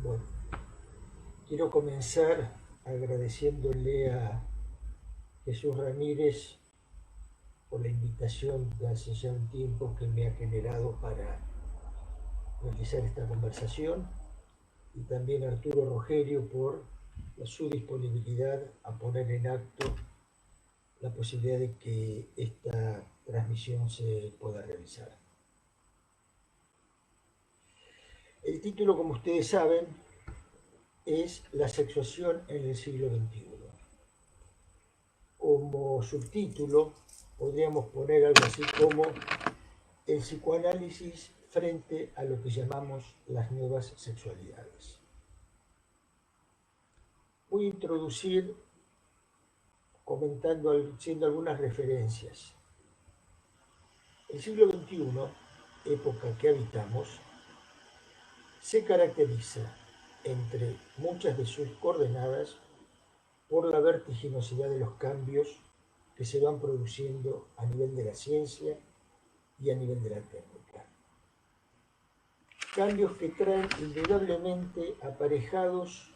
Bueno, quiero comenzar agradeciéndole a Jesús Ramírez por la invitación de hace ya un tiempo que me ha generado para realizar esta conversación, y también a Arturo Rogerio por su disponibilidad a poner en acto la posibilidad de que esta transmisión se pueda realizar. El título, como ustedes saben, es La sexuación en el siglo XXI. Como subtítulo podríamos poner algo así como el psicoanálisis frente a lo que llamamos las nuevas sexualidades. Voy a introducir haciendo algunas referencias. El siglo XXI, época que habitamos, se caracteriza, entre muchas de sus coordenadas, por la vertiginosidad de los cambios que se van produciendo a nivel de la ciencia y a nivel de la técnica. Cambios que traen indudablemente aparejados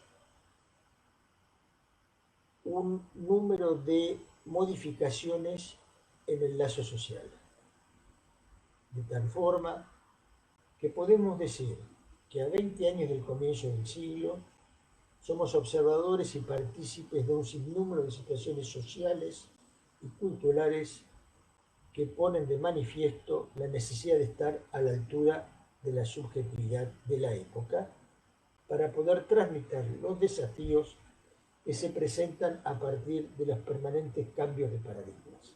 un número de modificaciones en el lazo social. De tal forma que podemos decir que a 20 años del comienzo del siglo somos observadores y partícipes de un sinnúmero de situaciones sociales y culturales que ponen de manifiesto la necesidad de estar a la altura de la subjetividad de la época para poder transmitir los desafíos que se presentan a partir de los permanentes cambios de paradigmas.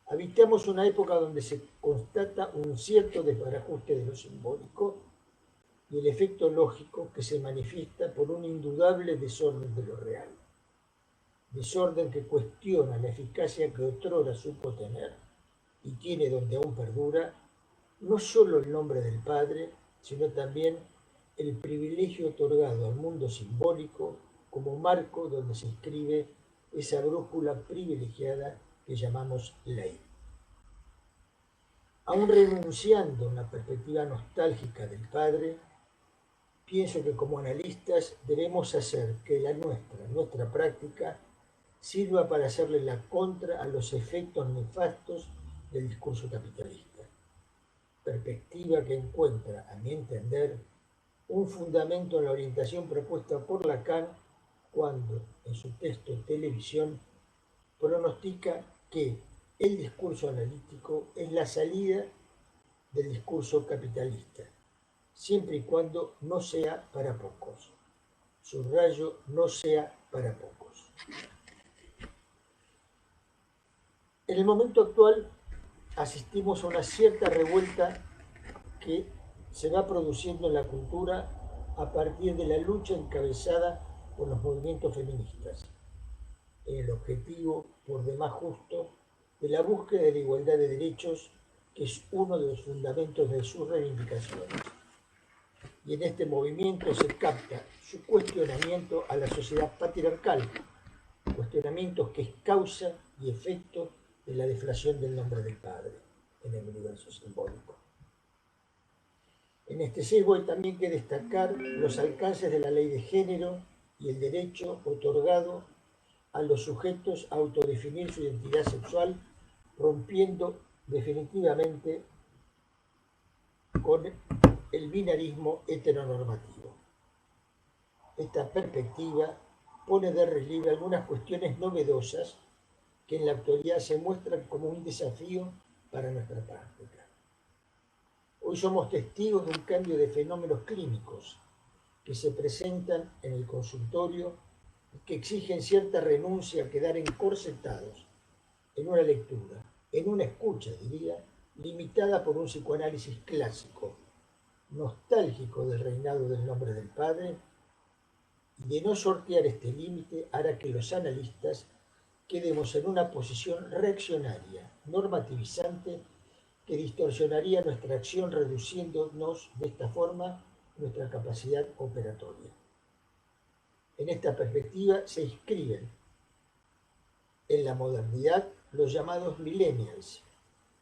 Habitamos una época donde se constata un cierto desbarajuste de lo simbólico y el efecto lógico que se manifiesta por un indudable desorden de lo real. Desorden que cuestiona la eficacia que otrora supo tener y tiene donde aún perdura, no solo el nombre del Padre, sino también el privilegio otorgado al mundo simbólico como marco donde se inscribe esa brújula privilegiada que llamamos ley. Aún renunciando a una perspectiva nostálgica del Padre, pienso que como analistas debemos hacer que nuestra práctica, sirva para hacerle la contra a los efectos nefastos del discurso capitalista. Perspectiva que encuentra, a mi entender, un fundamento en la orientación propuesta por Lacan cuando, en su texto Televisión, pronostica que el discurso analítico es la salida del discurso capitalista, siempre y cuando no sea para pocos. Subrayo, no sea para pocos. En el momento actual asistimos a una cierta revuelta que se va produciendo en la cultura a partir de la lucha encabezada por los movimientos feministas, en el objetivo, por demás justo, de la búsqueda de la igualdad de derechos, que es uno de los fundamentos de sus reivindicaciones. Y en este movimiento se capta su cuestionamiento a la sociedad patriarcal, cuestionamientos que es causa y efecto de la deflación del nombre del Padre en el universo simbólico. En este sesgo hay también que destacar los alcances de la ley de género y el derecho otorgado a los sujetos a autodefinir su identidad sexual, rompiendo definitivamente con el binarismo heteronormativo. Esta perspectiva pone de relieve algunas cuestiones novedosas que en la actualidad se muestran como un desafío para nuestra práctica. Hoy somos testigos de un cambio de fenómenos clínicos que se presentan en el consultorio y que exigen cierta renuncia a quedar encorsetados en una lectura, en una escucha, diría, limitada por un psicoanálisis clásico, nostálgico del reinado del nombre del Padre, y de no sortear este límite hará que los analistas quedemos en una posición reaccionaria, normativizante, que distorsionaría nuestra acción reduciéndonos de esta forma nuestra capacidad operatoria. En esta perspectiva se inscriben en la modernidad los llamados millennials,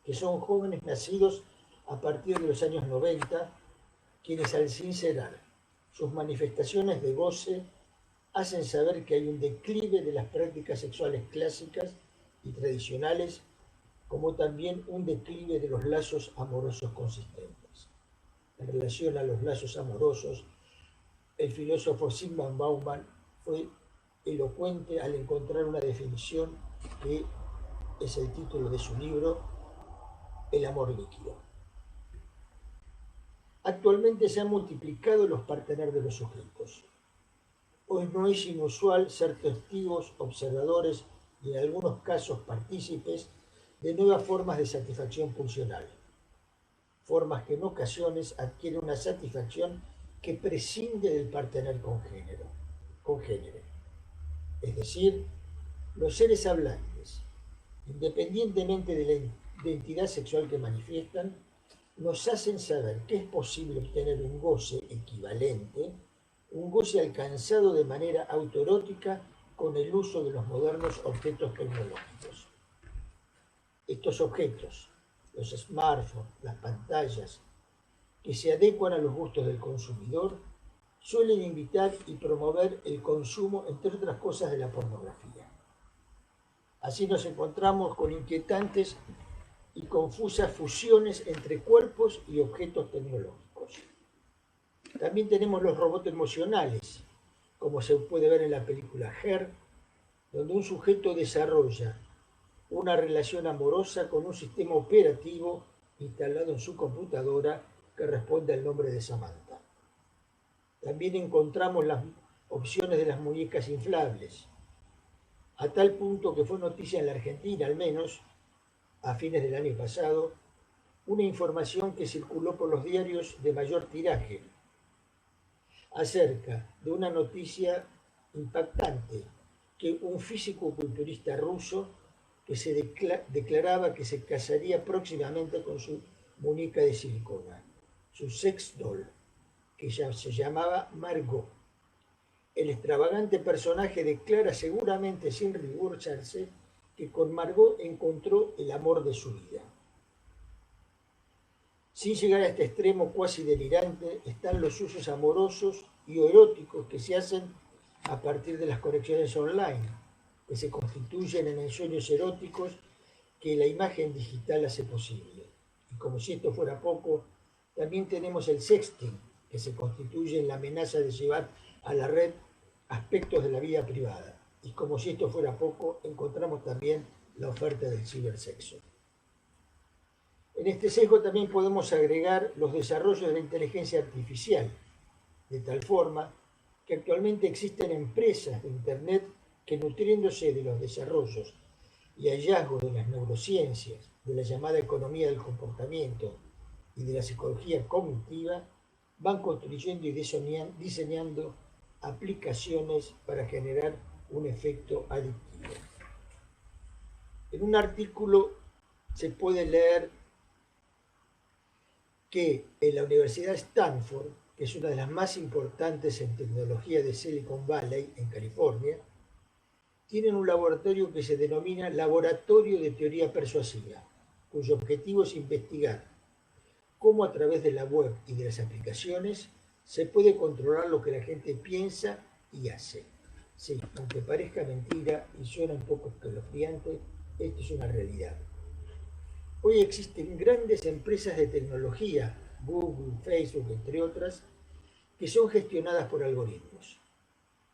que son jóvenes nacidos a partir de los años 90, quienes al sincerar sus manifestaciones de goce hacen saber que hay un declive de las prácticas sexuales clásicas y tradicionales, como también un declive de los lazos amorosos consistentes. En relación a los lazos amorosos, el filósofo Zygmunt Bauman fue elocuente al encontrar una definición que es el título de su libro, El amor líquido. Actualmente se han multiplicado los partener de los sujetos. Hoy no es inusual ser testigos, observadores y en algunos casos partícipes de nuevas formas de satisfacción pulsional, formas que en ocasiones adquieren una satisfacción que prescinde del partener congénere. Es decir, los seres hablantes, independientemente de la identidad sexual que manifiestan, nos hacen saber que es posible obtener un goce equivalente, un goce alcanzado de manera autoerótica con el uso de los modernos objetos tecnológicos. Estos objetos, los smartphones, las pantallas, que se adecuan a los gustos del consumidor, suelen invitar y promover el consumo, entre otras cosas, de la pornografía. Así nos encontramos con inquietantes y confusas fusiones entre cuerpos y objetos tecnológicos. También tenemos los robots emocionales, como se puede ver en la película Her, donde un sujeto desarrolla una relación amorosa con un sistema operativo instalado en su computadora que responde al nombre de Samantha. También encontramos las opciones de las muñecas inflables, a tal punto que fue noticia en la Argentina, al menos, a fines del año pasado, una información que circuló por los diarios de mayor tiraje acerca de una noticia impactante que un físico-culturista ruso que se declaraba que se casaría próximamente con su muñeca de silicona, su sex doll, que ya se llamaba Margot. El extravagante personaje declara seguramente sin rigurcharse que con Margot encontró el amor de su vida. Sin llegar a este extremo cuasi delirante, están los usos amorosos y eróticos que se hacen a partir de las conexiones online, que se constituyen en ensueños eróticos que la imagen digital hace posible. Y como si esto fuera poco, también tenemos el sexting, que se constituye en la amenaza de llevar a la red aspectos de la vida privada. Y como si esto fuera poco, encontramos también la oferta del cibersexo. En este sesgo también podemos agregar los desarrollos de la inteligencia artificial, de tal forma que actualmente existen empresas de Internet que, nutriéndose de los desarrollos y hallazgos de las neurociencias, de la llamada economía del comportamiento y de la psicología cognitiva, van construyendo y diseñando aplicaciones para generar un efecto adictivo. En un artículo se puede leer que en la Universidad de Stanford, que es una de las más importantes en tecnología de Silicon Valley, en California, tienen un laboratorio que se denomina Laboratorio de Teoría Persuasiva, cuyo objetivo es investigar cómo a través de la web y de las aplicaciones se puede controlar lo que la gente piensa y hace. Sí, aunque parezca mentira y suena un poco escalofriante, esto es una realidad. Hoy existen grandes empresas de tecnología, Google, Facebook, entre otras, que son gestionadas por algoritmos.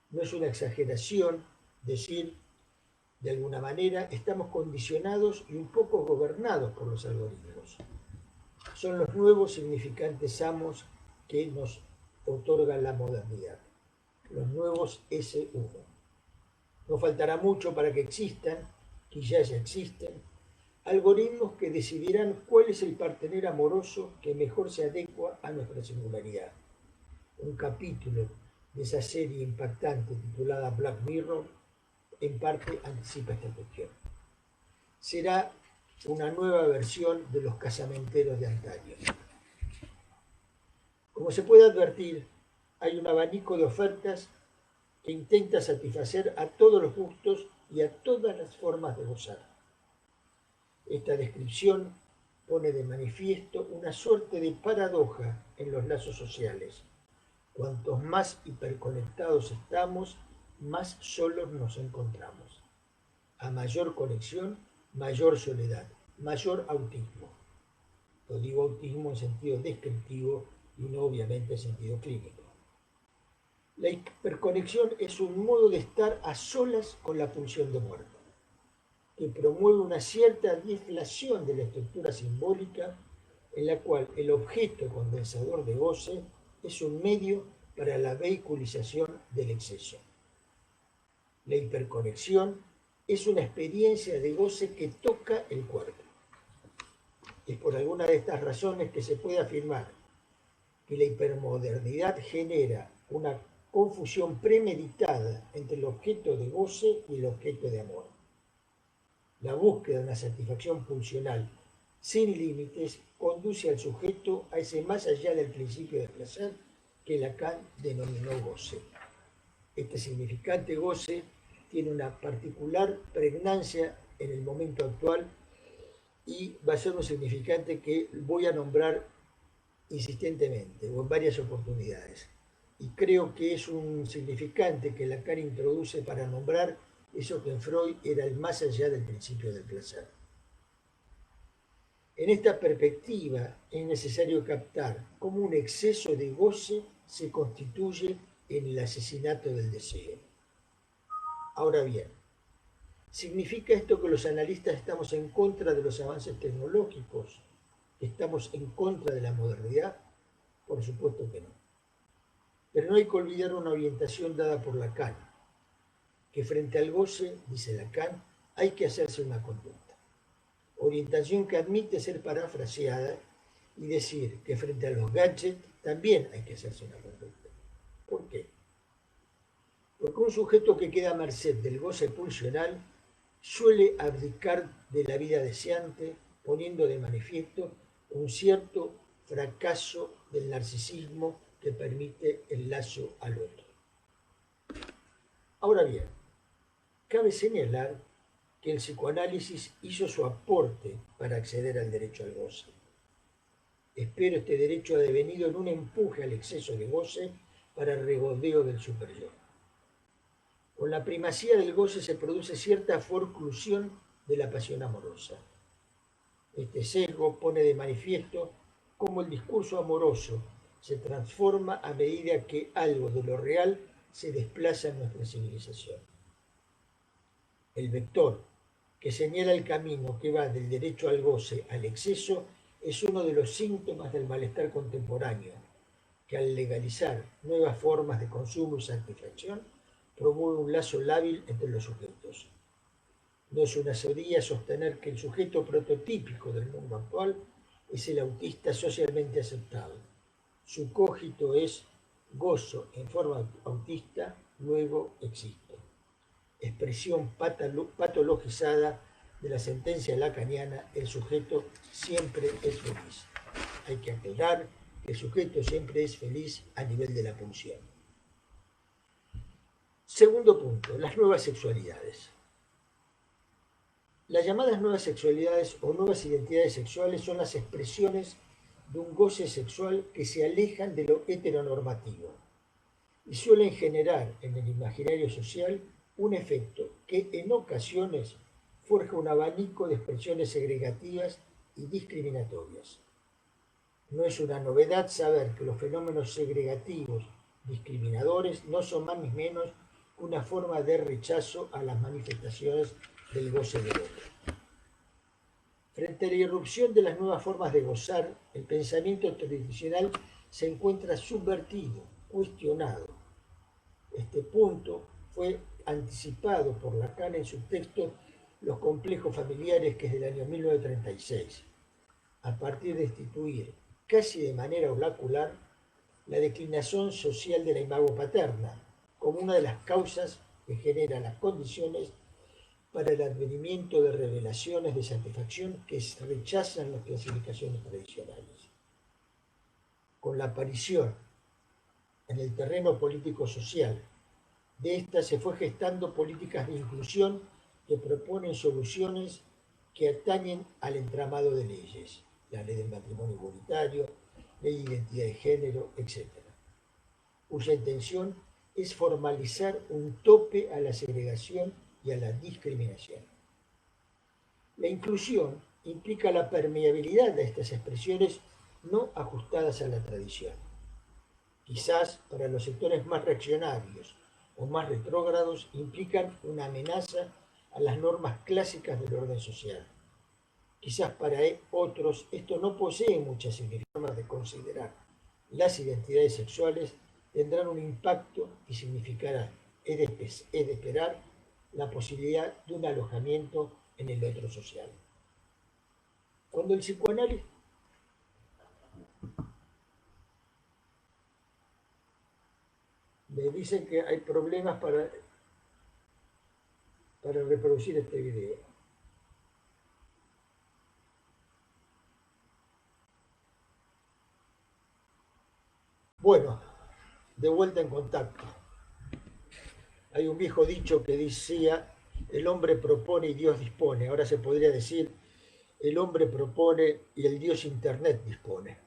No es una exageración decir, de alguna manera, estamos condicionados y un poco gobernados por los algoritmos. Son los nuevos significantes amos que nos otorga la modernidad, los nuevos S1. No faltará mucho para que existan, que ya existen, algoritmos que decidirán cuál es el partener amoroso que mejor se adecua a nuestra singularidad. Un capítulo de esa serie impactante titulada Black Mirror en parte anticipa esta cuestión. Será una nueva versión de los casamenteros de antaño. Como se puede advertir, hay un abanico de ofertas que intenta satisfacer a todos los gustos y a todas las formas de gozar. Esta descripción pone de manifiesto una suerte de paradoja en los lazos sociales, Cuantos más hiperconectados estamos, más solos nos encontramos. A mayor conexión, mayor soledad, mayor autismo. Lo digo autismo en sentido descriptivo y no obviamente en sentido clínico. La hiperconexión es un modo de estar a solas con la pulsión de muerte, que promueve una cierta deflación de la estructura simbólica en la cual el objeto condensador de goce es un medio para la vehiculización del exceso. La hiperconexión es una experiencia de goce que toca el cuerpo. Es por alguna de estas razones que se puede afirmar que la hipermodernidad genera una confusión premeditada entre el objeto de goce y el objeto de amor. La búsqueda de una satisfacción pulsional sin límites conduce al sujeto a ese más allá del principio de placer que Lacan denominó goce. Este significante goce tiene una particular pregnancia en el momento actual y va a ser un significante que voy a nombrar insistentemente o en varias oportunidades. Y creo que es un significante que Lacan introduce para nombrar eso que en Freud era el más allá del principio del placer. En esta perspectiva es necesario captar cómo un exceso de goce se constituye en el asesinato del deseo. Ahora bien, ¿significa esto que los analistas estamos en contra de los avances tecnológicos? ¿Que estamos en contra de la modernidad? Por supuesto que no. Pero no hay que olvidar una orientación dada por Lacan, que frente al goce, dice Lacan, hay que hacerse una conducta. Orientación que admite ser parafraseada y decir que frente a los gadgets también hay que hacerse una conducta. ¿Por qué? Porque un sujeto que queda a merced del goce pulsional suele abdicar de la vida deseante, poniendo de manifiesto un cierto fracaso del narcisismo que permite el lazo al otro. Ahora bien, cabe señalar que el psicoanálisis hizo su aporte para acceder al derecho al goce. Espero este derecho ha devenido en un empuje al exceso de goce para el regodeo del superyo. Con la primacía del goce se produce cierta forclusión de la pasión amorosa. Este sesgo pone de manifiesto cómo el discurso amoroso se transforma a medida que algo de lo real se desplaza en nuestra civilización. El vector que señala el camino que va del derecho al goce al exceso es uno de los síntomas del malestar contemporáneo, que al legalizar nuevas formas de consumo y satisfacción promueve un lazo lábil entre los sujetos. No es una sería sostener que el sujeto prototípico del mundo actual es el autista socialmente aceptado. Su cogito es gozo en forma autista, luego existo. Expresión patologizada de la sentencia lacaniana, el sujeto siempre es feliz. Hay que aclarar que el sujeto siempre es feliz a nivel de la pulsión. Segundo punto, las nuevas sexualidades. Las llamadas nuevas sexualidades o nuevas identidades sexuales son las expresiones de un goce sexual que se alejan de lo heteronormativo y suelen generar en el imaginario social un efecto que en ocasiones forja un abanico de expresiones segregativas y discriminatorias. No es una novedad saber que los fenómenos segregativos, discriminadores, no son más ni menos que una forma de rechazo a las manifestaciones del goce del otro. Frente a la irrupción de las nuevas formas de gozar, el pensamiento tradicional se encuentra subvertido, cuestionado. Este punto fue anticipado por Lacan en su texto Los complejos familiares, que es del año 1936, a partir de instituir, casi de manera oracular, la declinación social de la imago paterna, como una de las causas que generan las condiciones para el advenimiento de revelaciones de satisfacción que rechazan las clasificaciones tradicionales. Con la aparición en el terreno político-social de esta se fue gestando políticas de inclusión que proponen soluciones que atañen al entramado de leyes, la ley del matrimonio igualitario, ley de identidad de género, etc. cuya intención es formalizar un tope a la segregación y a la discriminación. La inclusión implica la permeabilidad de estas expresiones no ajustadas a la tradición. Quizás para los sectores más reaccionarios o más retrógrados implican una amenaza a las normas clásicas del orden social. Quizás para otros esto no posee mucha significación de considerar las identidades sexuales tendrán un impacto y significará, es de esperar, la posibilidad de un alojamiento en el otro social. Cuando el psicoanálisis me dicen que hay problemas para reproducir este video. Bueno, de vuelta en contacto. Hay un viejo dicho que decía, el hombre propone y Dios dispone. Ahora se podría decir, el hombre propone y el Dios Internet dispone.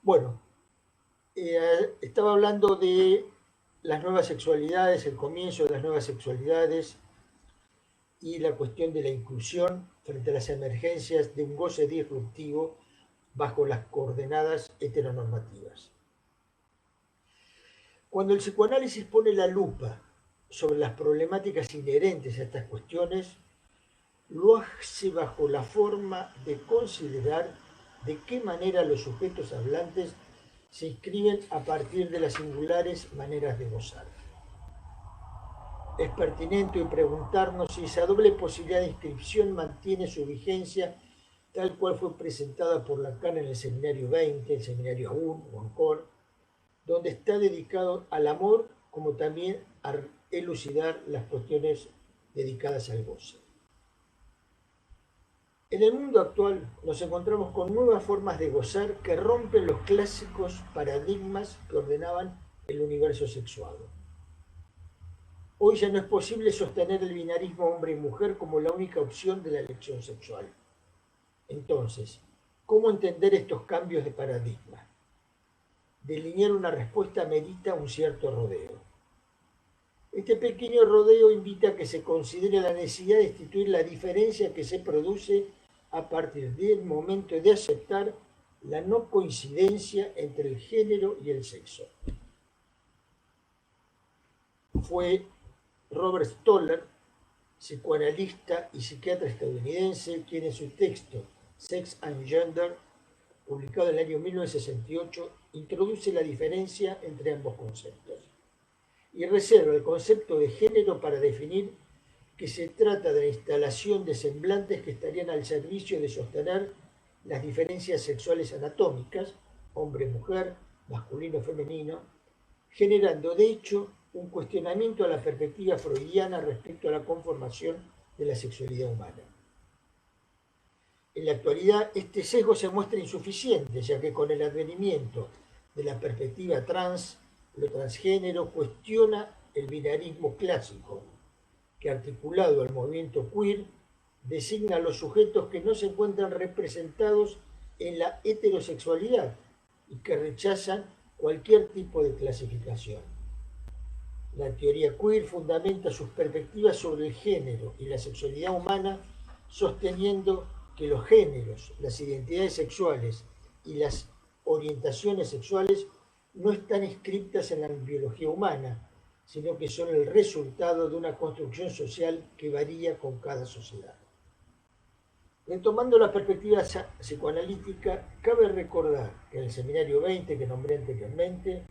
Bueno, estaba hablando de las nuevas sexualidades, el comienzo de las nuevas sexualidades y la cuestión de la inclusión frente a las emergencias de un goce disruptivo bajo las coordenadas heteronormativas. Cuando el psicoanálisis pone la lupa sobre las problemáticas inherentes a estas cuestiones, lo hace bajo la forma de considerar de qué manera los sujetos hablantes se inscriben a partir de las singulares maneras de gozar. Es pertinente preguntarnos si esa doble posibilidad de inscripción mantiene su vigencia tal cual fue presentada por Lacan en el Seminario 20, el Seminario Aún o Encore, donde está dedicado al amor como también a elucidar las cuestiones dedicadas al goce. En el mundo actual nos encontramos con nuevas formas de gozar que rompen los clásicos paradigmas que ordenaban el universo sexual. Hoy ya no es posible sostener el binarismo hombre y mujer como la única opción de la elección sexual. Entonces, ¿cómo entender estos cambios de paradigma? Delinear una respuesta merita un cierto rodeo. Este pequeño rodeo invita a que se considere la necesidad de instituir la diferencia que se produce a partir del momento de aceptar la no coincidencia entre el género y el sexo. Fue Robert Stoller, psicoanalista y psiquiatra estadounidense, quien en su texto Sex and Gender, publicado en el año 1968, introduce la diferencia entre ambos conceptos y reserva el concepto de género para definir que se trata de la instalación de semblantes que estarían al servicio de sostener las diferencias sexuales anatómicas, hombre-mujer, masculino-femenino, generando de hecho un cuestionamiento a la perspectiva freudiana respecto a la conformación de la sexualidad humana. En la actualidad, este sesgo se muestra insuficiente, ya que con el advenimiento de la perspectiva trans, lo transgénero cuestiona el binarismo clásico, que articulado al movimiento queer, designa a los sujetos que no se encuentran representados en la heterosexualidad y que rechazan cualquier tipo de clasificación. La teoría queer fundamenta sus perspectivas sobre el género y la sexualidad humana, sosteniendo que los géneros, las identidades sexuales y las orientaciones sexuales no están inscritas en la biología humana, sino que son el resultado de una construcción social que varía con cada sociedad. Retomando la perspectiva psicoanalítica, cabe recordar que en el Seminario 20 que nombré anteriormente,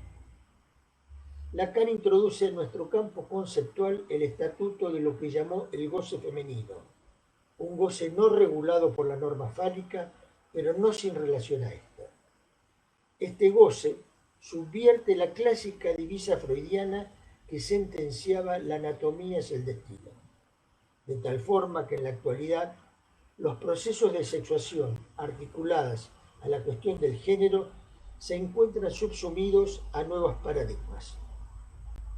Lacan introduce en nuestro campo conceptual el estatuto de lo que llamó el goce femenino, un goce no regulado por la norma fálica, pero no sin relación a esta. Este goce subvierte la clásica divisa freudiana que sentenciaba la anatomía es el destino, de tal forma que en la actualidad los procesos de sexuación articuladas a la cuestión del género se encuentran subsumidos a nuevos paradigmas.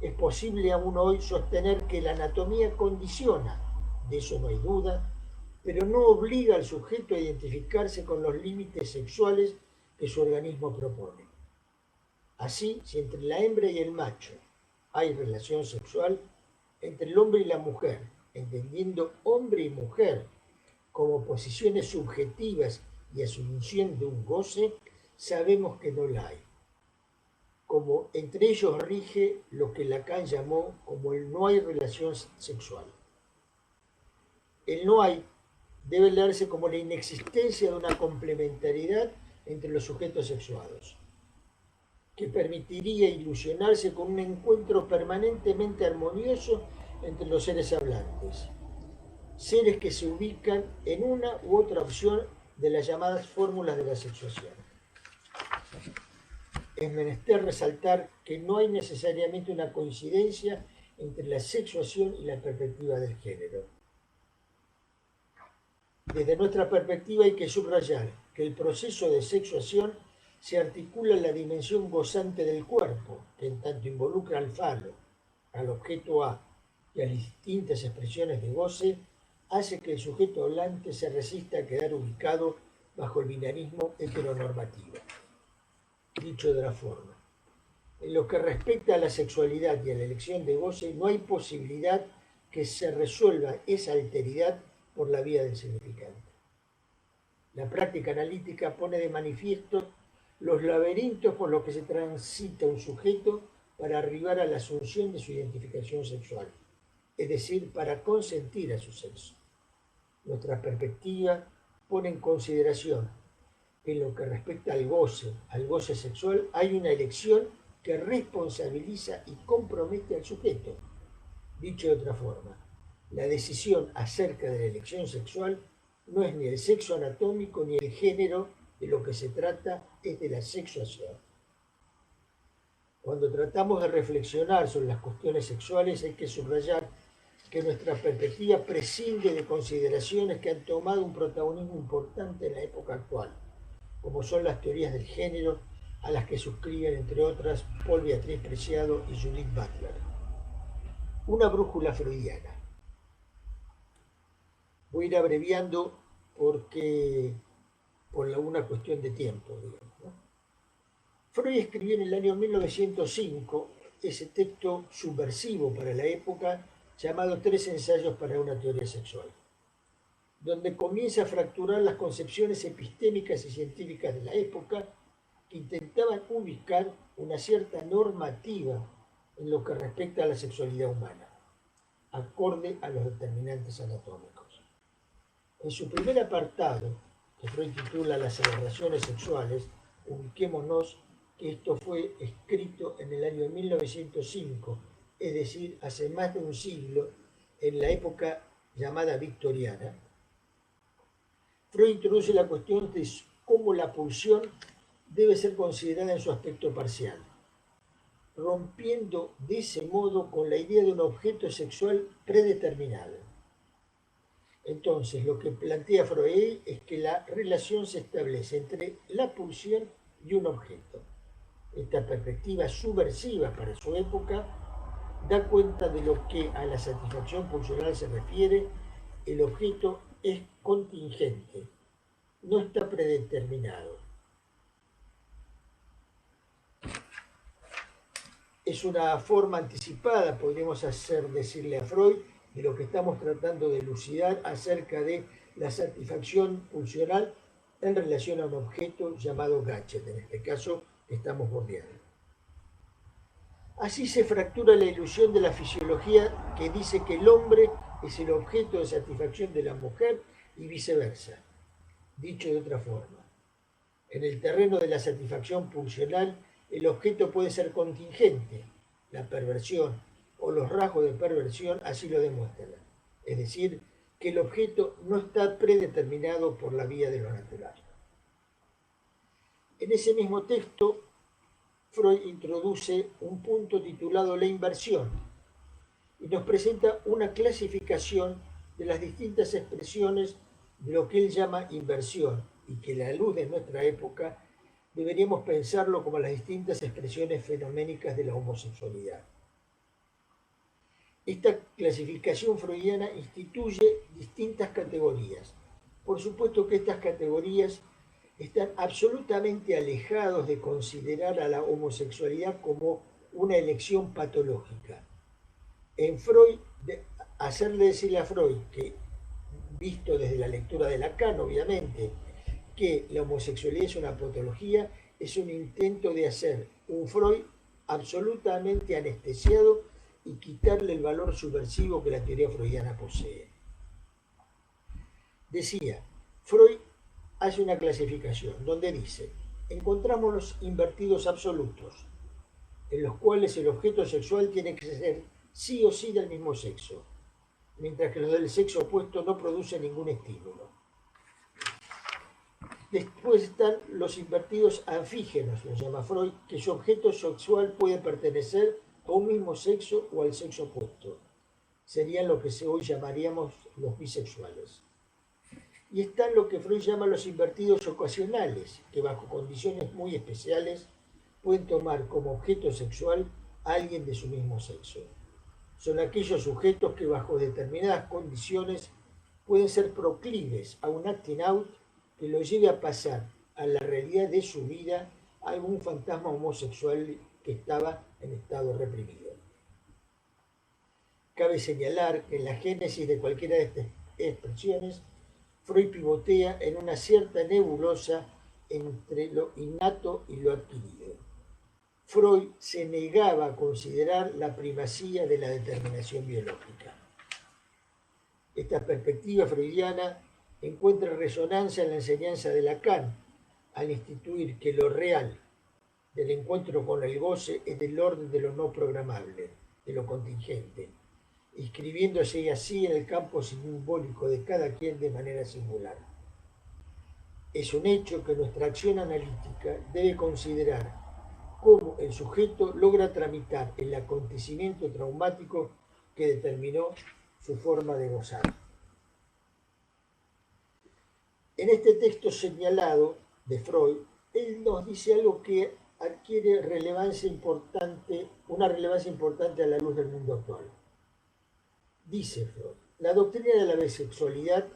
Es posible aún hoy sostener que la anatomía condiciona, de eso no hay duda, pero no obliga al sujeto a identificarse con los límites sexuales que su organismo propone. Así, si entre la hembra y el macho hay relación sexual, entre el hombre y la mujer, entendiendo hombre y mujer como posiciones subjetivas y asunción de un goce, sabemos que no la hay. Como entre ellos rige lo que Lacan llamó como el no hay relación sexual. El no hay debe leerse como la inexistencia de una complementariedad entre los sujetos sexuados, que permitiría ilusionarse con un encuentro permanentemente armonioso entre los seres hablantes, seres que se ubican en una u otra opción de las llamadas fórmulas de la sexuación. Es menester resaltar que no hay necesariamente una coincidencia entre la sexuación y la perspectiva del género. Desde nuestra perspectiva hay que subrayar que el proceso de sexuación se articula en la dimensión gozante del cuerpo, que en tanto involucra al falo, al objeto A y a las distintas expresiones de goce, hace que el sujeto hablante se resista a quedar ubicado bajo el binarismo heteronormativo. Dicho de otra forma, en lo que respecta a la sexualidad y a la elección de goce, no hay posibilidad que se resuelva esa alteridad por la vía del significante. La práctica analítica pone de manifiesto los laberintos por los que se transita un sujeto para arribar a la asunción de su identificación sexual, es decir, para consentir a su sexo. Nuestra perspectiva pone en consideración que en lo que respecta al goce sexual, hay una elección que responsabiliza y compromete al sujeto. Dicho de otra forma, la decisión acerca de la elección sexual no es ni el sexo anatómico ni el género, de lo que se trata es de la sexuación. Cuando tratamos de reflexionar sobre las cuestiones sexuales hay que subrayar que nuestra perspectiva prescinde de consideraciones que han tomado un protagonismo importante en la época actual, como son las teorías del género, a las que suscriben, entre otras, Paul Beatriz Preciado y Judith Butler. Una brújula freudiana. Voy a ir abreviando porque por una cuestión de tiempo, digamos, ¿no? Freud escribió en el año 1905 ese texto subversivo para la época llamado Tres ensayos para una teoría sexual, donde comienza a fracturar las concepciones epistémicas y científicas de la época que intentaban ubicar una cierta normativa en lo que respecta a la sexualidad humana, acorde a los determinantes anatómicos. En su primer apartado, que Freud titula Las aberraciones sexuales, ubiquémonos que esto fue escrito en el año 1905, es decir, hace más de un siglo, en la época llamada victoriana. Freud introduce la cuestión de cómo la pulsión debe ser considerada en su aspecto parcial, rompiendo de ese modo con la idea de un objeto sexual predeterminado. Entonces, lo que plantea Freud es que la relación se establece entre la pulsión y un objeto. Esta perspectiva subversiva para su época da cuenta de lo que a la satisfacción pulsional se refiere. El objeto es contingente, no está predeterminado. Es una forma anticipada, podríamos decirle a Freud, de lo que estamos tratando de elucidar acerca de la satisfacción pulsional en relación a un objeto llamado gadget, en este caso que estamos bordeando. Así se fractura la ilusión de la fisiología que dice que el hombre es el objeto de satisfacción de la mujer y viceversa. Dicho de otra forma, en el terreno de la satisfacción pulsional, el objeto puede ser contingente, la perversión o los rasgos de perversión así lo demuestran. Es decir, que el objeto no está predeterminado por la vía de lo natural. En ese mismo texto, Freud introduce un punto titulado La inversión y nos presenta una clasificación de las distintas expresiones de lo que él llama inversión y que a la luz de nuestra época deberíamos pensarlo como las distintas expresiones fenoménicas de la homosexualidad. Esta clasificación freudiana instituye distintas categorías. Por supuesto que estas categorías están absolutamente alejados de considerar a la homosexualidad como una elección patológica. En Freud, hacerle decirle a Freud que, visto desde la lectura de Lacan, obviamente, que la homosexualidad es una patología, es un intento de hacer un Freud absolutamente anestesiado y quitarle el valor subversivo que la teoría freudiana posee. Decía, Freud hace una clasificación donde dice, encontramos los invertidos absolutos, en los cuales el objeto sexual tiene que ser sí o sí del mismo sexo, mientras que los del sexo opuesto no producen ningún estímulo. Después están los invertidos anfígenos, los llama Freud, que su objeto sexual puede pertenecer a un mismo sexo o al sexo opuesto. Serían lo que hoy llamaríamos los bisexuales. Y están lo que Freud llama los invertidos ocasionales, que bajo condiciones muy especiales pueden tomar como objeto sexual a alguien de su mismo sexo. Son aquellos sujetos que bajo determinadas condiciones pueden ser proclives a un acting out que lo lleve a pasar a la realidad de su vida a algún fantasma homosexual que estaba en estado reprimido. Cabe señalar que en la génesis de cualquiera de estas expresiones, Freud pivotea en una cierta nebulosa entre lo innato y lo adquirido. Freud se negaba a considerar la primacía de la determinación biológica. Esta perspectiva freudiana encuentra resonancia en la enseñanza de Lacan al instituir que lo real del encuentro con el goce es del orden de lo no programable, de lo contingente, inscribiéndose así en el campo simbólico de cada quien de manera singular. Es un hecho que nuestra acción analítica debe considerar cómo el sujeto logra tramitar el acontecimiento traumático que determinó su forma de gozar. En este texto señalado de Freud, él nos dice algo que adquiere una relevancia importante a la luz del mundo actual. Dice Freud, la doctrina de la bisexualidad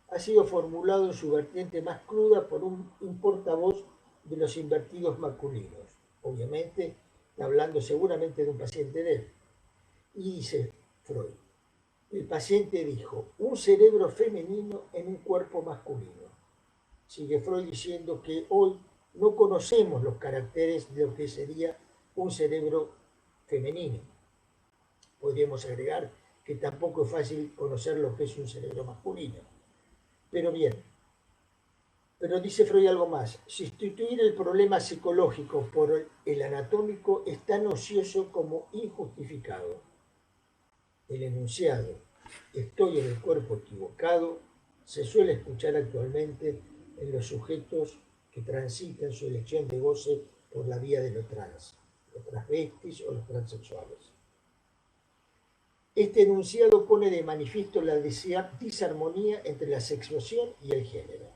ha sido formulada en su vertiente más cruda por un portavoz de los invertidos masculinos, obviamente hablando seguramente de un paciente de él. Y dice Freud, el paciente dijo, un cerebro femenino en un cuerpo masculino. Sigue Freud diciendo que hoy no conocemos los caracteres de lo que sería un cerebro femenino. Podríamos agregar que tampoco es fácil conocer lo que es un cerebro masculino. Pero bien, pero dice Freud algo más. Sustituir el problema psicológico por el anatómico es tan ocioso como injustificado. El enunciado, estoy en el cuerpo equivocado, se suele escuchar actualmente en los sujetos que transitan su elección de goce por la vía de lo trans, los transvestis o los transexuales. Este enunciado pone de manifiesto la disarmonía entre la sexuación y el género.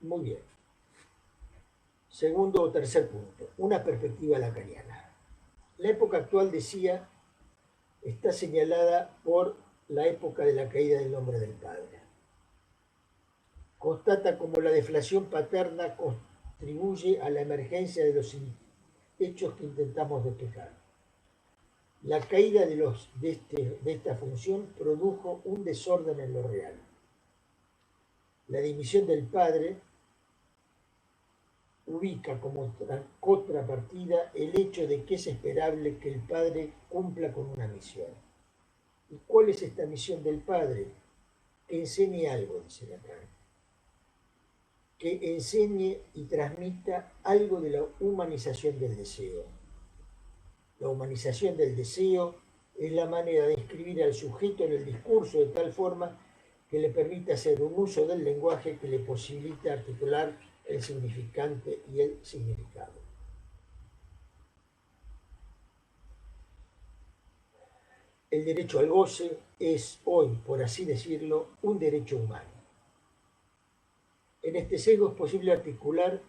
Muy bien. Segundo o tercer punto, una perspectiva lacaniana. La época actual, decía, está señalada por la época de la caída del nombre del padre. Constata cómo la deflación paterna contribuye a la emergencia de los hechos que intentamos despejar. La caída de esta función produjo un desorden en lo real. La dimisión del padre ubica como contrapartida el hecho de que es esperable que el padre cumpla con una misión. ¿Y cuál es esta misión del padre? Que enseñe algo, dice Lacan. Que enseñe y transmita algo de la humanización del deseo. La humanización del deseo es la manera de inscribir al sujeto en el discurso de tal forma que le permita hacer un uso del lenguaje que le posibilite articular el significante y el significado. El derecho al goce es hoy, por así decirlo, un derecho humano. En este sesgo es posible articular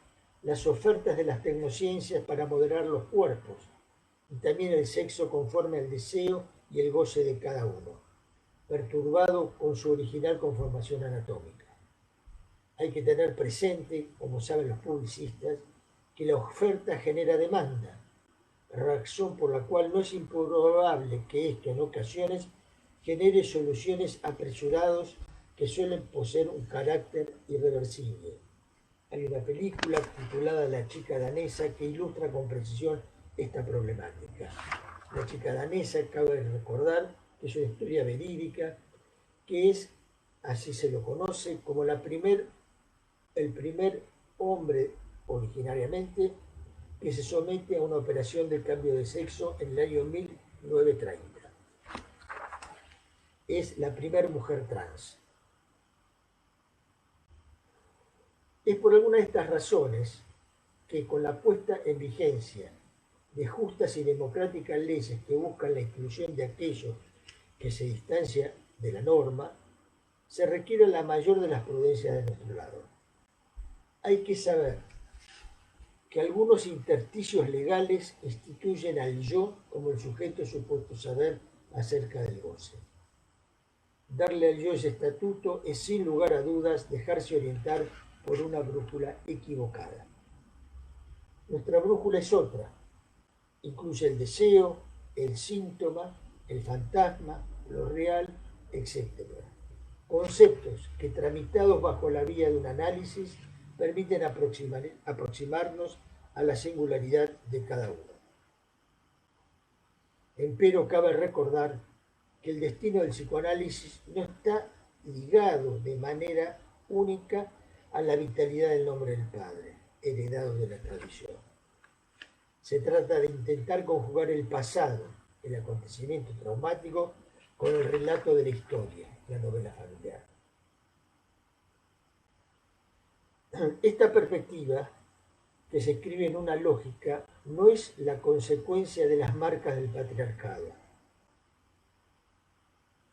las ofertas de las tecnociencias para moderar los cuerpos y también el sexo conforme al deseo y el goce de cada uno. perturbado con su original conformación anatómica. Hay que tener presente, como saben los publicistas, que la oferta genera demanda, razón por la cual no es improbable que esto en ocasiones genere soluciones apresuradas que suelen poseer un carácter irreversible. Hay una película titulada La chica danesa que ilustra con precisión esta problemática. La chica danesa, cabe recordar, que es una historia verídica, que es, así se lo conoce, como el primer hombre originariamente que se somete a una operación de cambio de sexo en el año 1930. Es la primera mujer trans. Es por alguna de estas razones que con la puesta en vigencia de justas y democráticas leyes que buscan la exclusión de aquello que se distancia de la norma, se requiere la mayor de las prudencias de nuestro lado. Hay que saber que algunos intersticios legales instituyen al yo como el sujeto supuesto saber acerca del goce. Darle al yo ese estatuto es sin lugar a dudas dejarse orientar por una brújula equivocada. Nuestra brújula es otra, incluye el deseo, el síntoma, el fantasma, lo real, etc. Conceptos que tramitados bajo la vía de un análisis permiten aproximarnos a la singularidad de cada uno. Empero cabe recordar que el destino del psicoanálisis no está ligado de manera única a la vitalidad del nombre del padre, heredado de la tradición. Se trata de intentar conjugar el pasado, el acontecimiento traumático, con el relato de la historia, la novela familiar. Esta perspectiva, que se escribe en una lógica, no es la consecuencia de las marcas del patriarcado,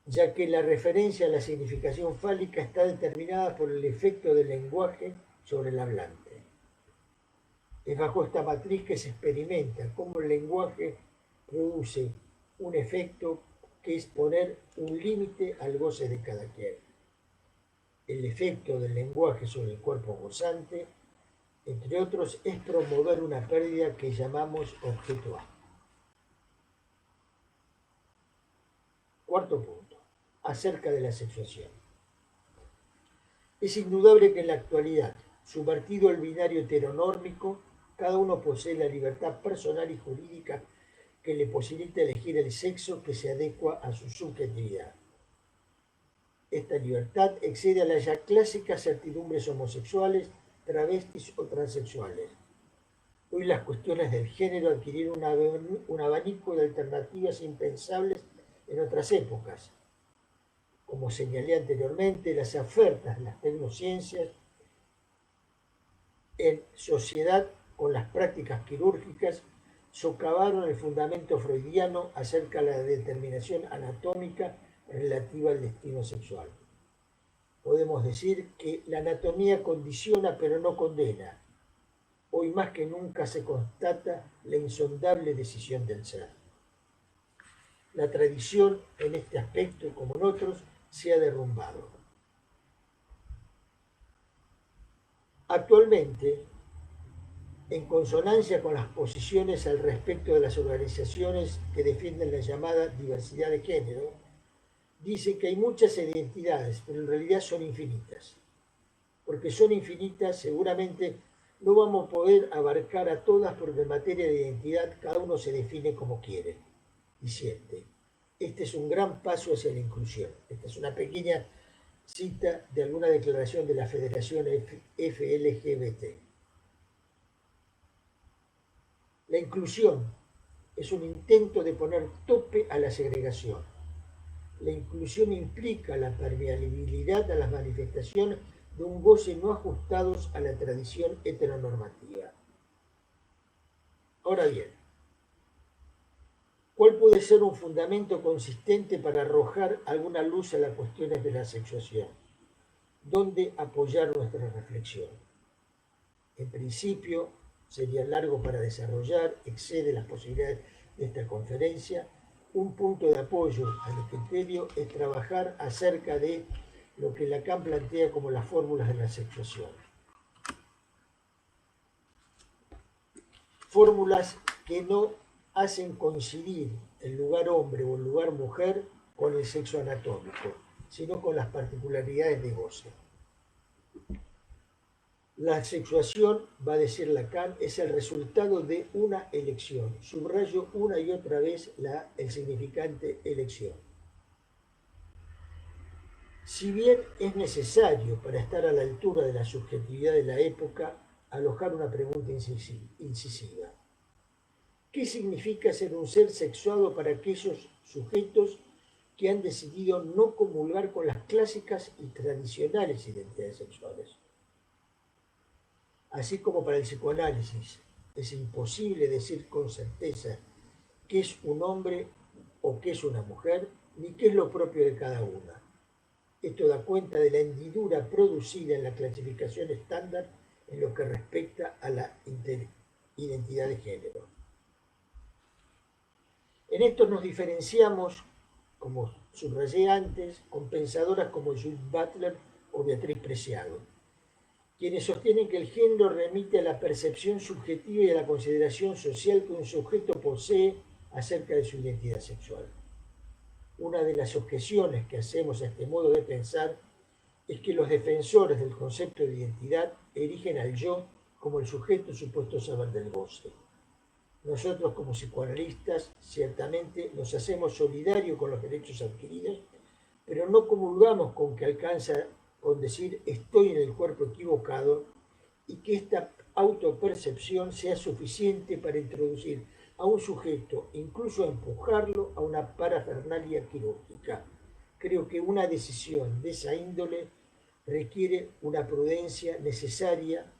ya que la referencia a la significación fálica está determinada por el efecto del lenguaje sobre el hablante. Es bajo esta matriz que se experimenta cómo el lenguaje produce un efecto que es poner un límite al goce de cada quien. El efecto del lenguaje sobre el cuerpo gozante, entre otros, es promover una pérdida que llamamos objeto A. Cuarto punto, acerca de la sexuación. Es indudable que en la actualidad, subvertido el binario heteronórmico, cada uno posee la libertad personal y jurídica que le posibilita elegir el sexo que se adecua a su subjetividad. Esta libertad excede a las ya clásicas certidumbres homosexuales, travestis o transexuales. Hoy las cuestiones del género adquirieron un abanico de alternativas impensables en otras épocas. Como señalé anteriormente, las ofertas de las tecnociencias en sociedad con las prácticas quirúrgicas socavaron el fundamento freudiano acerca de la determinación anatómica relativa al destino sexual. Podemos decir que la anatomía condiciona pero no condena. Hoy más que nunca se constata la insondable decisión del ser. La tradición en este aspecto, como en otros, se ha derrumbado. Actualmente, en consonancia con las posiciones al respecto de las organizaciones que defienden la llamada diversidad de género, dice que hay muchas identidades, pero en realidad son infinitas. Porque son infinitas, seguramente no vamos a poder abarcar a todas porque en materia de identidad cada uno se define como quiere y siente. Este es un gran paso hacia la inclusión. Esta es una pequeña cita de alguna declaración de la Federación FLGBT. La inclusión es un intento de poner tope a la segregación. La inclusión implica la permeabilidad a las manifestaciones de un goce no ajustados a la tradición heteronormativa. Ahora bien, ¿cuál puede ser un fundamento consistente para arrojar alguna luz a las cuestiones de la sexuación? ¿Dónde apoyar nuestra reflexión? En principio, sería largo para desarrollar, excede las posibilidades de esta conferencia, un punto de apoyo al criterio es trabajar acerca de lo que Lacan plantea como las fórmulas de la sexuación. Fórmulas que no hacen coincidir el lugar hombre o el lugar mujer con el sexo anatómico, sino con las particularidades de goce. La sexuación, va a decir Lacan, es el resultado de una elección. Subrayo una y otra vez el significante elección. Si bien es necesario para estar a la altura de la subjetividad de la época, alojar una pregunta incisiva. ¿Qué significa ser un ser sexuado para aquellos sujetos que han decidido no comulgar con las clásicas y tradicionales identidades sexuales? Así como para el psicoanálisis es imposible decir con certeza qué es un hombre o qué es una mujer, ni qué es lo propio de cada una. Esto da cuenta de la hendidura producida en la clasificación estándar en lo que respecta a la identidad de género. En esto nos diferenciamos, como subrayé antes, con pensadoras como Judith Butler o Beatriz Preciado, quienes sostienen que el género remite a la percepción subjetiva y a la consideración social que un sujeto posee acerca de su identidad sexual. Una de las objeciones que hacemos a este modo de pensar es que los defensores del concepto de identidad erigen al yo como el sujeto supuesto saber del goce. Nosotros como psicoanalistas ciertamente nos hacemos solidarios con los derechos adquiridos, pero no comulgamos con que alcanza con decir estoy en el cuerpo equivocado y que esta autopercepción sea suficiente para introducir a un sujeto, incluso empujarlo a una parafernalia quirúrgica. Creo que una decisión de esa índole requiere una prudencia necesaria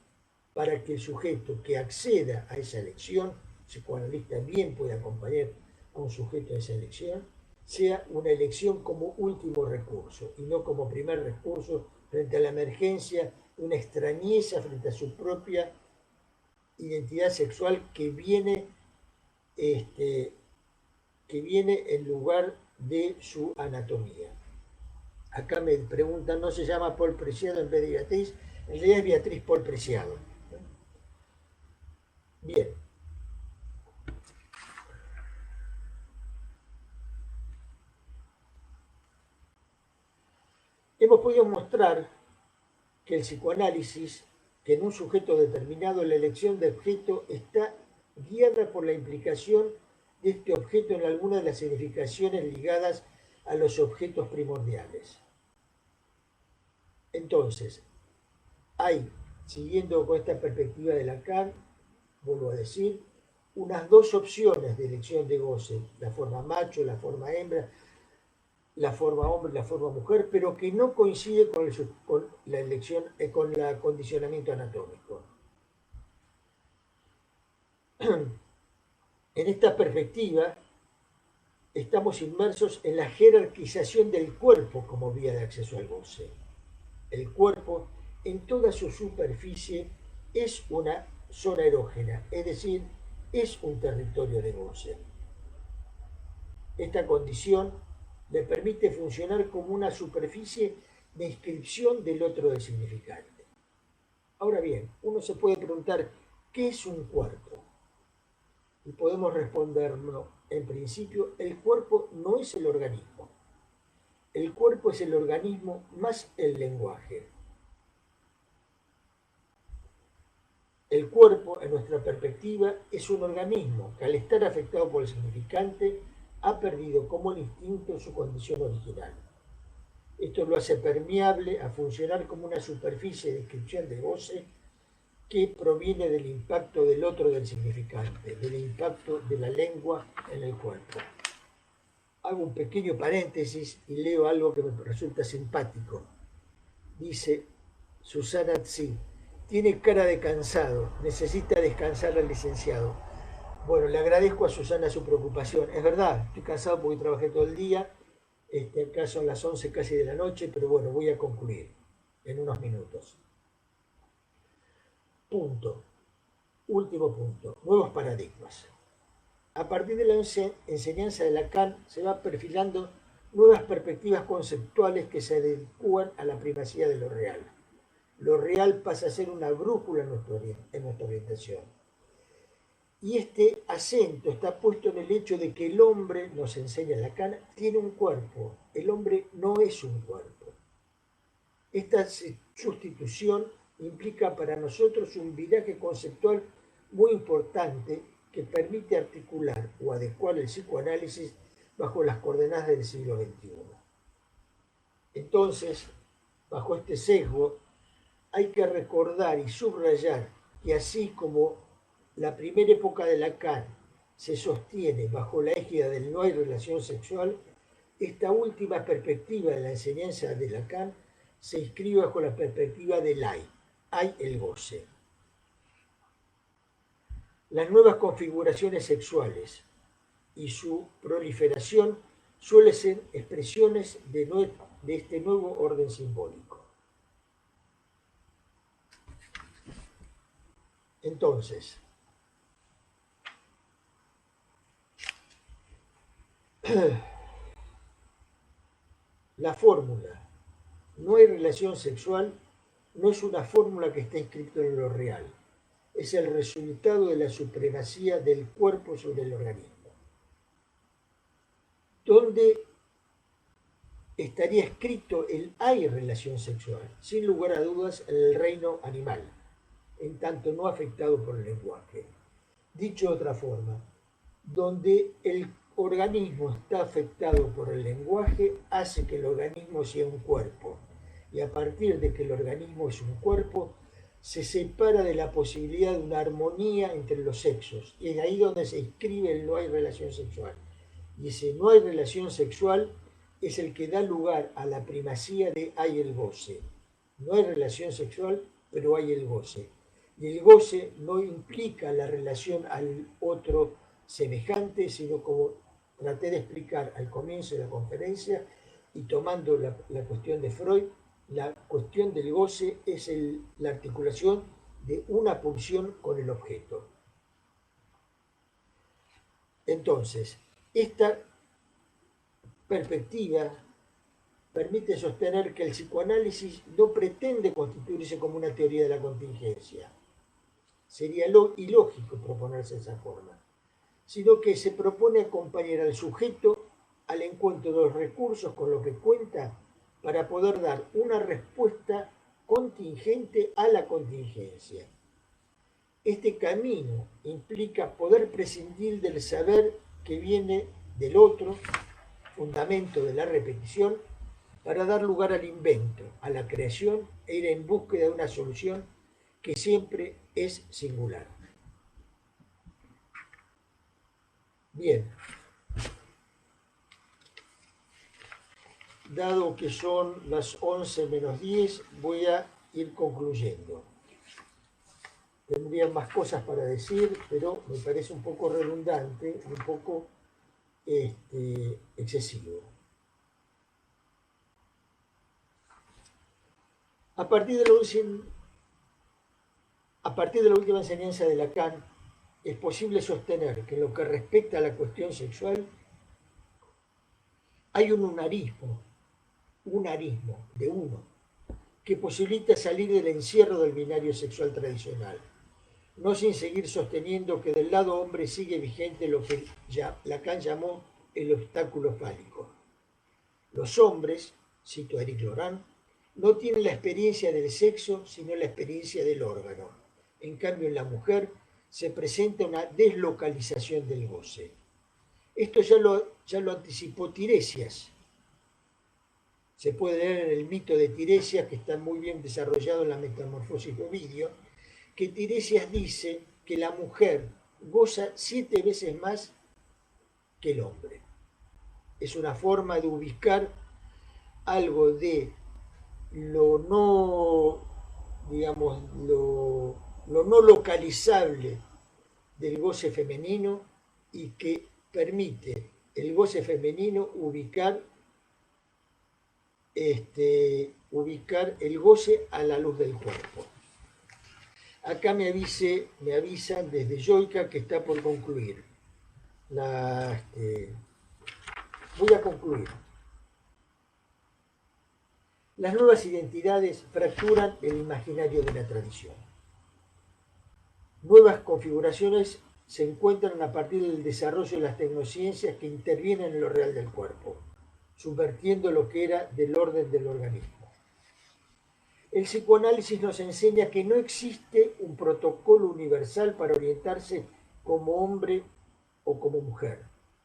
para que el sujeto que acceda a esa elección, el psicoanalista bien puede acompañar a un sujeto a esa elección, sea una elección como último recurso y no como primer recurso frente a la emergencia de una extrañeza frente a su propia identidad sexual que viene en lugar de su anatomía. Acá me preguntan, ¿no se llama Paul Preciado en vez de Beatriz? En realidad es Beatriz Paul Preciado. Bien. Hemos podido mostrar que el psicoanálisis, que en un sujeto determinado la elección de objeto está guiada por la implicación de este objeto en alguna de las significaciones ligadas a los objetos primordiales. Entonces, hay, siguiendo con esta perspectiva de Lacan, vuelvo a decir, unas dos opciones de elección de goce, la forma macho, la forma hembra, la forma hombre y la forma mujer, pero que no coincide con la elección, con el acondicionamiento anatómico. En esta perspectiva, estamos inmersos en la jerarquización del cuerpo como vía de acceso al goce. El cuerpo, en toda su superficie, es una zona erógena, es decir, es un territorio de goce. Esta condición le permite funcionar como una superficie de inscripción del otro del significante. Ahora bien, uno se puede preguntar, ¿qué es un cuerpo? Y podemos respondernos, en principio, el cuerpo no es el organismo. El cuerpo es el organismo más el lenguaje. El cuerpo, en nuestra perspectiva, es un organismo que al estar afectado por el significante ha perdido como el instinto su condición original. Esto lo hace permeable a funcionar como una superficie de inscripción de goce que proviene del impacto del otro del significante, del impacto de la lengua en el cuerpo. Hago un pequeño paréntesis y leo algo que me resulta simpático. Dice Susana Tsi, tiene cara de cansado, necesita descansar al licenciado. Bueno, le agradezco a Susana su preocupación. Es verdad, estoy cansado porque trabajé todo el día. Acá son las 11 casi de la noche, pero bueno, voy a concluir en unos minutos. Punto. Último punto. Nuevos paradigmas. A partir de la enseñanza de Lacan se van perfilando nuevas perspectivas conceptuales que se adecúan a la primacía de lo real. Lo real pasa a ser una brújula en nuestra orientación. Y este acento está puesto en el hecho de que el hombre, nos enseña Lacan, tiene un cuerpo. El hombre no es un cuerpo. Esta sustitución implica para nosotros un viraje conceptual muy importante que permite articular o adecuar el psicoanálisis bajo las coordenadas del siglo XXI. Entonces, bajo este sesgo, hay que recordar y subrayar que así como la primera época de Lacan se sostiene bajo la égida del no hay relación sexual, esta última perspectiva de la enseñanza de Lacan se inscribe bajo la perspectiva del hay el goce. Las nuevas configuraciones sexuales y su proliferación suelen ser expresiones de este nuevo orden simbólico. Entonces, la fórmula no hay relación sexual no es una fórmula que está inscrita en lo real, es el resultado de la supremacía del cuerpo sobre el organismo. ¿Dónde estaría escrito el hay relación sexual? Sin lugar a dudas, en el reino animal, en tanto no afectado por el lenguaje. Dicho de otra forma, donde el organismo está afectado por el lenguaje, hace que el organismo sea un cuerpo. Y a partir de que el organismo es un cuerpo, se separa de la posibilidad de una armonía entre los sexos. Y es ahí donde se inscribe el no hay relación sexual. Y ese no hay relación sexual es el que da lugar a la primacía de hay el goce. No hay relación sexual, pero hay el goce. Y el goce no implica la relación al otro semejante, sino como traté de explicar al comienzo de la conferencia y tomando la cuestión de Freud, la cuestión del goce es la articulación de una pulsión con el objeto. Entonces, esta perspectiva permite sostener que el psicoanálisis no pretende constituirse como una teoría de la contingencia. Sería ilógico proponerse esa forma, sino que se propone acompañar al sujeto al encuentro de los recursos con los que cuenta para poder dar una respuesta contingente a la contingencia. Este camino implica poder prescindir del saber que viene del otro, fundamento de la repetición, para dar lugar al invento, a la creación e ir en búsqueda de una solución que siempre es singular. Bien. Dado que son las 11 menos 10, voy a ir concluyendo. Tendría más cosas para decir, pero me parece un poco redundante, un poco excesivo. A partir de la última enseñanza de Lacan, es posible sostener que en lo que respecta a la cuestión sexual, hay un unarismo de uno, que posibilita salir del encierro del binario sexual tradicional, no sin seguir sosteniendo que del lado hombre sigue vigente lo que Lacan llamó el obstáculo fálico. Los hombres, cito a Eric Laurent, no tienen la experiencia del sexo, sino la experiencia del órgano. En cambio, en la mujer se presenta una deslocalización del goce. Esto ya lo anticipó Tiresias. Se puede leer en el mito de Tiresias, que está muy bien desarrollado en la Metamorfosis de Ovidio, que Tiresias dice que la mujer goza 7 veces más que el hombre. Es una forma de ubicar algo de lo no, digamos, lo no localizable del goce femenino y que permite el goce femenino ubicar el goce a la luz del cuerpo. Acá me avisan desde Yoica que está por concluir. voy a concluir. Las nuevas identidades fracturan el imaginario de la tradición. Nuevas configuraciones se encuentran a partir del desarrollo de las tecnociencias que intervienen en lo real del cuerpo, subvertiendo lo que era del orden del organismo. El psicoanálisis nos enseña que no existe un protocolo universal para orientarse como hombre o como mujer,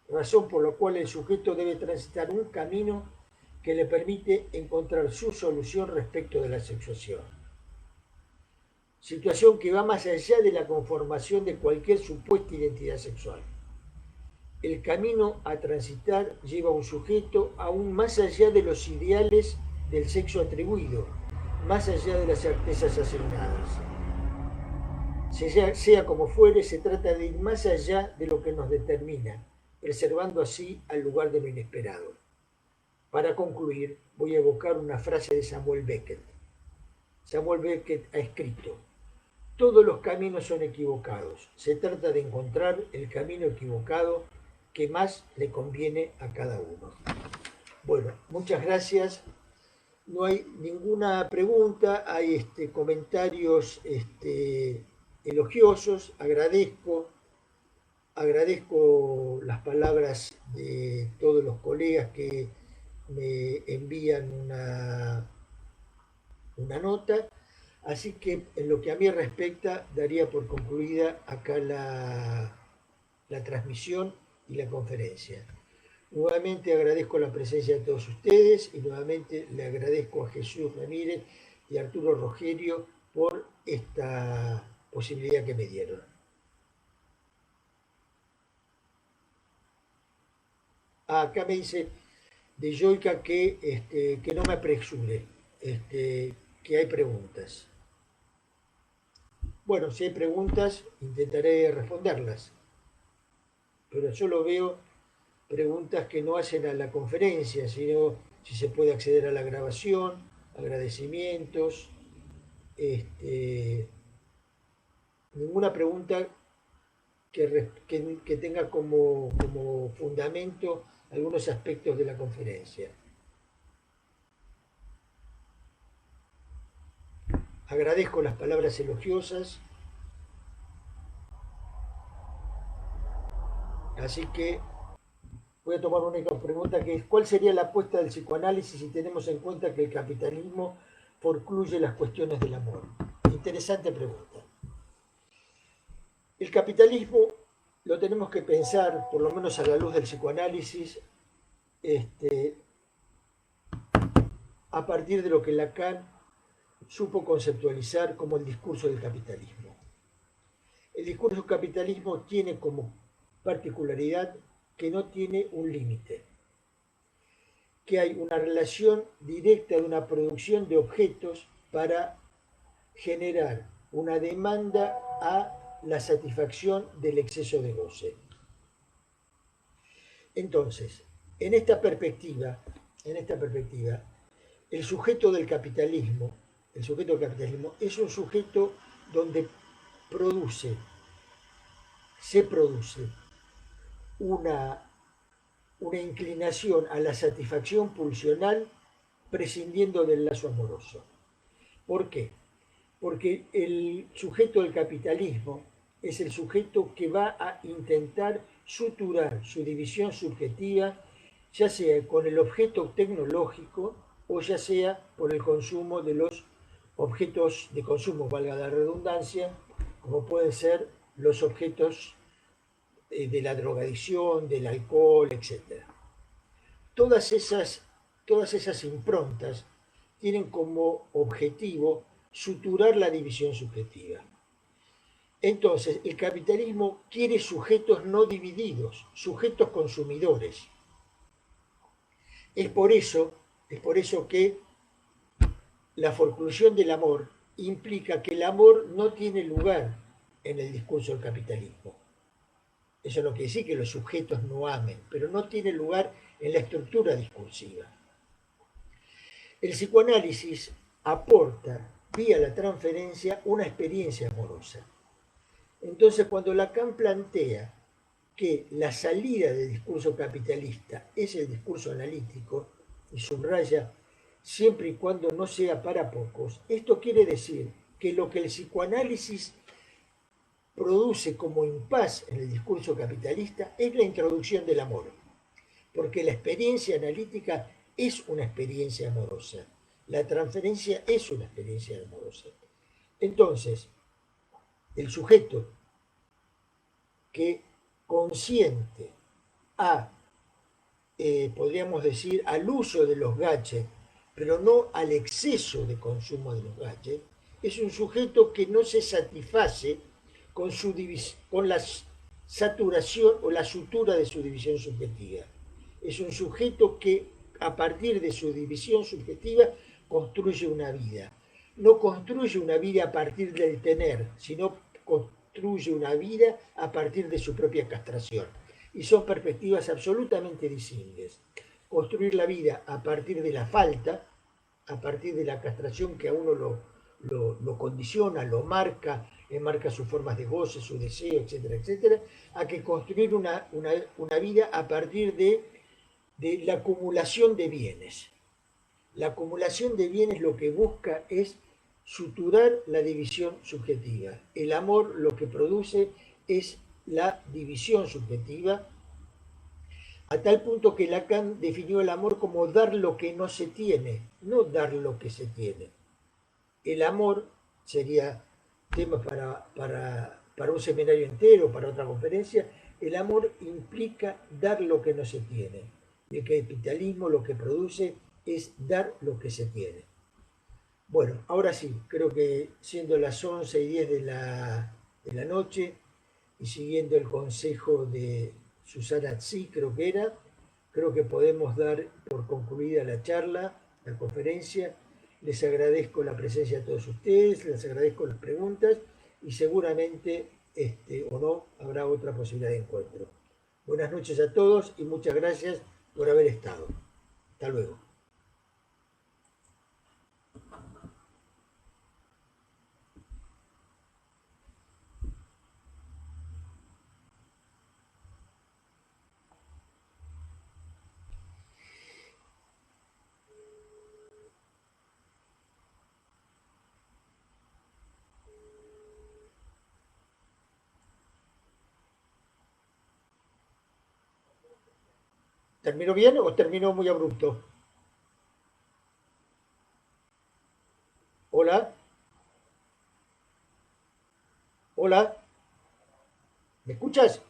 razón por la cual el sujeto debe transitar un camino que le permite encontrar su solución respecto de la sexuación. Situación que va más allá de la conformación de cualquier supuesta identidad sexual. El camino a transitar lleva a un sujeto aún más allá de los ideales del sexo atribuido, más allá de las certezas asignadas. Sea como fuere, se trata de ir más allá de lo que nos determina, preservando así al lugar de lo inesperado. Para concluir, voy a evocar una frase de Samuel Beckett. Samuel Beckett ha escrito: todos los caminos son equivocados. Se trata de encontrar el camino equivocado que más le conviene a cada uno. Bueno, muchas gracias. No hay ninguna pregunta, hay comentarios elogiosos. Agradezco las palabras de todos los colegas que me envían una nota. Así que en lo que a mí respecta, daría por concluida acá la transmisión y la conferencia. Nuevamente agradezco la presencia de todos ustedes y nuevamente le agradezco a Jesús Ramírez y a Arturo Rogerio por esta posibilidad que me dieron. Acá me dice de Joica que no me apresure, que hay preguntas. Bueno, si hay preguntas, intentaré responderlas. Pero yo lo veo preguntas que no hacen a la conferencia, sino si se puede acceder a la grabación, agradecimientos. Ninguna pregunta que tenga como fundamento algunos aspectos de la conferencia. Agradezco las palabras elogiosas. Así que voy a tomar una única pregunta, que es: ¿cuál sería la apuesta del psicoanálisis si tenemos en cuenta que el capitalismo forcluye las cuestiones del amor? Interesante pregunta. El capitalismo lo tenemos que pensar, por lo menos a la luz del psicoanálisis, a partir de lo que Lacan supo conceptualizar como el discurso del capitalismo. El discurso del capitalismo tiene como particularidad que no tiene un límite, que hay una relación directa de una producción de objetos para generar una demanda a la satisfacción del exceso de goce. Entonces, en esta perspectiva, el sujeto del capitalismo es un sujeto donde se produce una inclinación a la satisfacción pulsional prescindiendo del lazo amoroso. ¿Por qué? Porque el sujeto del capitalismo es el sujeto que va a intentar suturar su división subjetiva, ya sea con el objeto tecnológico o ya sea por el consumo de los objetos de consumo, valga la redundancia, como pueden ser los objetos de la drogadicción, del alcohol, etc. Todas esas improntas tienen como objetivo suturar la división subjetiva. Entonces, el capitalismo quiere sujetos no divididos, sujetos consumidores. Es por eso que la forclusión del amor implica que el amor no tiene lugar en el discurso del capitalismo. Eso no quiere decir que los sujetos no amen, pero no tiene lugar en la estructura discursiva. El psicoanálisis aporta, vía la transferencia, una experiencia amorosa. Entonces, cuando Lacan plantea que la salida del discurso capitalista es el discurso analítico, y subraya, siempre y cuando no sea para pocos, esto quiere decir que lo que el psicoanálisis produce como impas en el discurso capitalista es la introducción del amor, porque la experiencia analítica es una experiencia amorosa, la transferencia es una experiencia amorosa. Entonces, el sujeto que consciente a, podríamos decir, al uso de los gadgets, pero no al exceso de consumo de los gadgets, es un sujeto que no se satisface con la saturación o la sutura de su división subjetiva. Es un sujeto que a partir de su división subjetiva construye una vida. No construye una vida a partir del tener, sino construye una vida a partir de su propia castración. Y son perspectivas absolutamente distintas. Construir la vida a partir de la falta, a partir de la castración que a uno lo condiciona, lo marca, marca sus formas de goce, su deseo, etcétera, etcétera, a que construir una vida a partir de la acumulación de bienes. La acumulación de bienes lo que busca es suturar la división subjetiva. El amor lo que produce es la división subjetiva, a tal punto que Lacan definió el amor como dar lo que no se tiene, no dar lo que se tiene. El amor sería tema para un seminario entero, para otra conferencia. El amor implica dar lo que no se tiene. Y el capitalismo lo que produce es dar lo que se tiene. Bueno, ahora sí, creo que siendo las 11:10 de la noche y siguiendo el consejo de Susana Tsi, creo que podemos dar por concluida la charla, la conferencia. Les agradezco la presencia de todos ustedes, les agradezco las preguntas y seguramente, o no, habrá otra posibilidad de encuentro. Buenas noches a todos y muchas gracias por haber estado. Hasta luego. ¿Terminó bien o terminó muy abrupto? Hola, hola, ¿me escuchas?